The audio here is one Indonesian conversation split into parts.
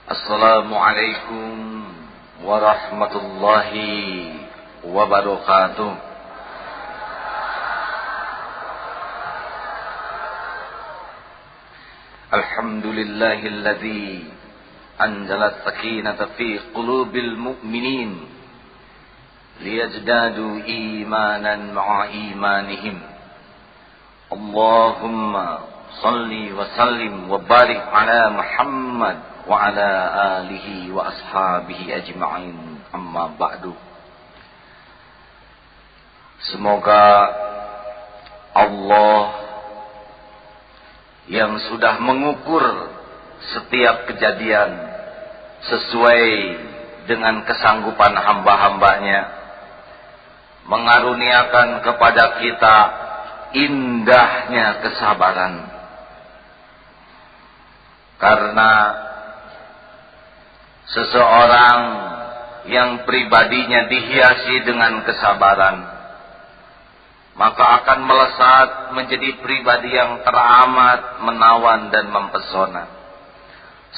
Assalamualaikum warahmatullahi wabarakatuh. Alhamdulillahilladzi anzala as-sakinata fi qulubil mu'minin liyazdadu imanan ma'a imanihim. Allahumma salli wa sallim wa barik ala Muhammad wa ala alihi wa ashabihi ajma'in, amma ba'du. Semoga Allah yang sudah mengukur setiap kejadian sesuai dengan kesanggupan hamba-hambanya mengaruniakan kepada kita indahnya kesabaran. Karena seseorang yang pribadinya dihiasi dengan kesabaran, maka akan melesat menjadi pribadi yang teramat menawan dan mempesona.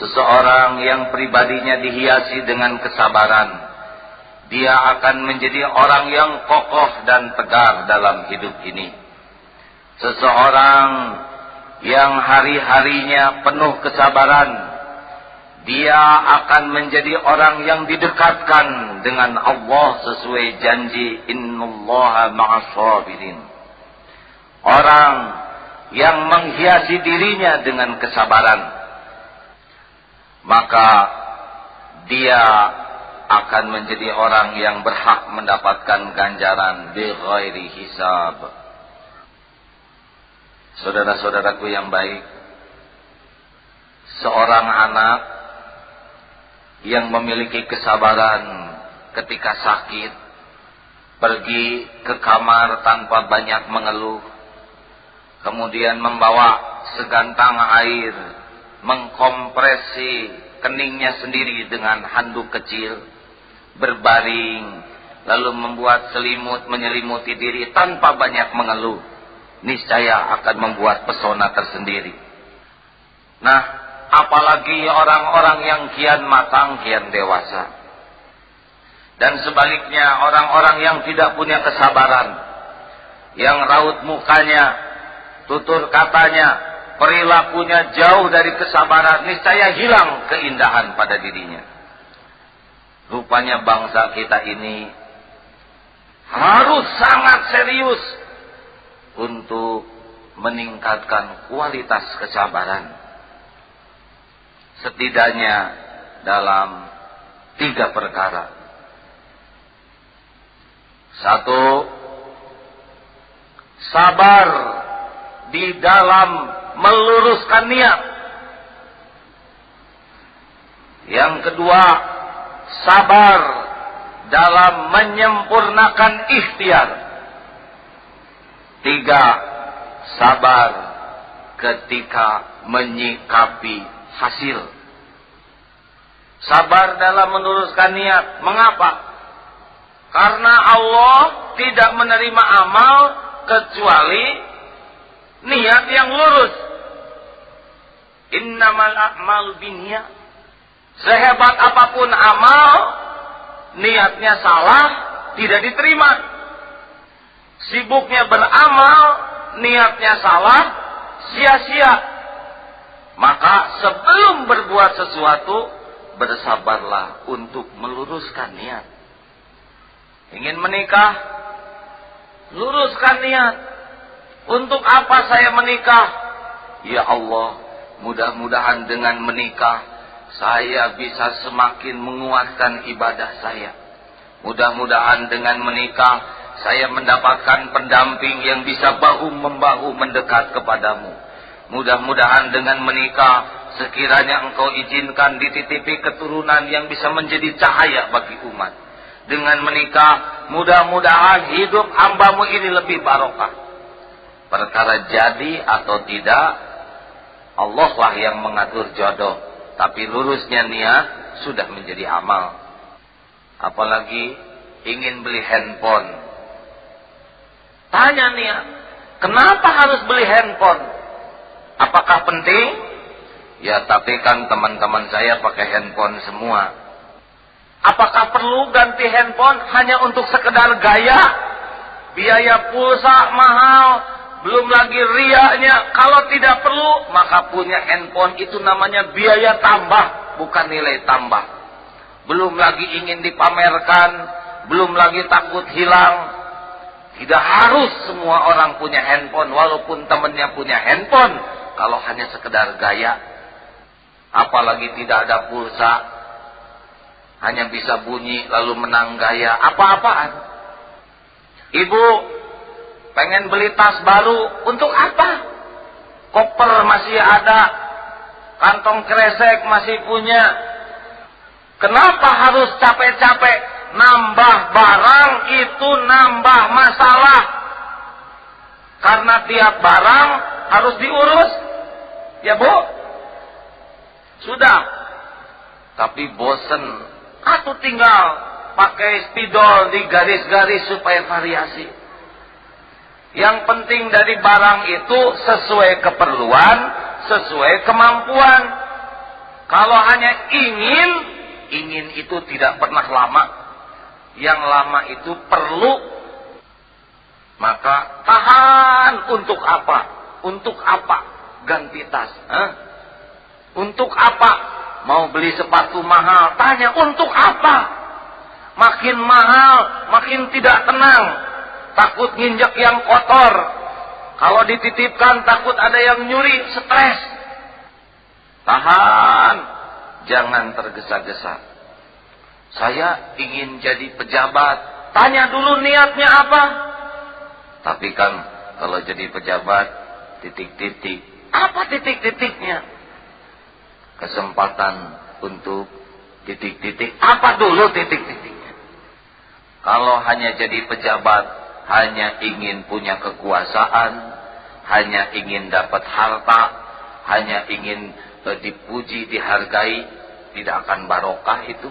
Seseorang yang pribadinya dihiasi dengan kesabaran, dia akan menjadi orang yang kokoh dan tegar dalam hidup ini. Seseorang yang hari-harinya penuh kesabaran, dia akan menjadi orang yang didekatkan dengan Allah sesuai janji innallaha ma'as sabirin. Orang yang menghiasi dirinya dengan kesabaran, maka dia akan menjadi orang yang berhak mendapatkan ganjaran bighairi hisab. Saudara-saudaraku yang baik, seorang anak yang memiliki kesabaran ketika sakit, pergi ke kamar tanpa banyak mengeluh, kemudian membawa segantang air, mengkompresi keningnya sendiri dengan handuk kecil, berbaring, lalu membuat selimut menyelimuti diri tanpa banyak mengeluh, niscaya akan membuat pesona tersendiri. Nah, apalagi orang-orang yang kian matang, kian dewasa. Dan sebaliknya, orang-orang yang tidak punya kesabaran, yang raut mukanya, tutur katanya, perilakunya jauh dari kesabaran, niscaya hilang keindahan pada dirinya. Rupanya bangsa kita ini harus sangat serius untuk meningkatkan kualitas kesabaran. Setidaknya dalam 3 perkara. 1, sabar di dalam meluruskan niat. Yang kedua, sabar dalam menyempurnakan ikhtiar. 3, sabar ketika menyikapi hasil. Sabar dalam meluruskan niat. Mengapa? Karena Allah tidak menerima amal kecuali niat yang lurus. Innamal a'malu binniyat. Sehebat apapun amal, niatnya salah, tidak diterima. Sibuknya beramal, niatnya salah, sia-sia. Maka sebelum berbuat sesuatu, bersabarlah untuk meluruskan niat. Ingin menikah, luruskan niat. Untuk apa saya menikah? Ya Allah, mudah-mudahan dengan menikah, saya bisa semakin menguatkan ibadah saya. Mudah-mudahan dengan menikah, saya mendapatkan pendamping yang bisa bahu-membahu mendekat kepadamu. Mudah-mudahan dengan menikah, sekiranya engkau izinkan dititipi keturunan yang bisa menjadi cahaya bagi umat. Dengan menikah, mudah-mudahan hidup hambamu ini lebih barokah. Perkara jadi atau tidak, Allah lah yang mengatur jodoh. Tapi lurusnya niat sudah menjadi amal. Apalagi ingin beli handphone. Tanya niat, kenapa harus beli handphone? Apakah penting? Ya tapi kan teman-teman saya pakai handphone semua. Apakah perlu ganti handphone hanya untuk sekedar gaya? Biaya pulsa mahal, belum lagi riaknya. Kalau tidak perlu, maka punya handphone itu namanya biaya tambah, bukan nilai tambah. Belum lagi ingin dipamerkan, belum lagi takut hilang. Tidak harus semua orang punya handphone, walaupun temannya punya handphone. Kalau hanya sekedar gaya, apalagi tidak ada pulsa, hanya bisa bunyi lalu menang gaya, apa-apaan. Ibu pengen beli tas baru, untuk apa? Koper masih ada, kantong kresek masih punya. Kenapa harus capek-capek? Nambah barang itu nambah masalah. Karena tiap barang harus diurus. Ya Bu? Sudah. Tapi bosen. Atau tinggal pakai spidol di garis-garis supaya variasi. Yang penting dari barang itu sesuai keperluan, sesuai kemampuan. Kalau hanya ingin itu tidak pernah lama. Yang lama itu perlu. Maka tahan. Untuk apa? Untuk apa ganti tas? Untuk apa mau beli sepatu mahal? Tanya untuk apa? Makin mahal makin tidak tenang. Takut nginjek yang kotor. Kalau dititipkan takut ada yang nyuri, stres. Tahan. Jangan tergesa-gesa. Saya ingin jadi pejabat. Tanya dulu niatnya apa? Tapi kan kalau jadi pejabat, titik-titik. Apa titik-titiknya? Kesempatan untuk titik-titik. Apa dulu titik-titiknya? Kalau hanya jadi pejabat, hanya ingin punya kekuasaan, hanya ingin dapat harta, hanya ingin dipuji, dihargai, tidak akan barokah itu.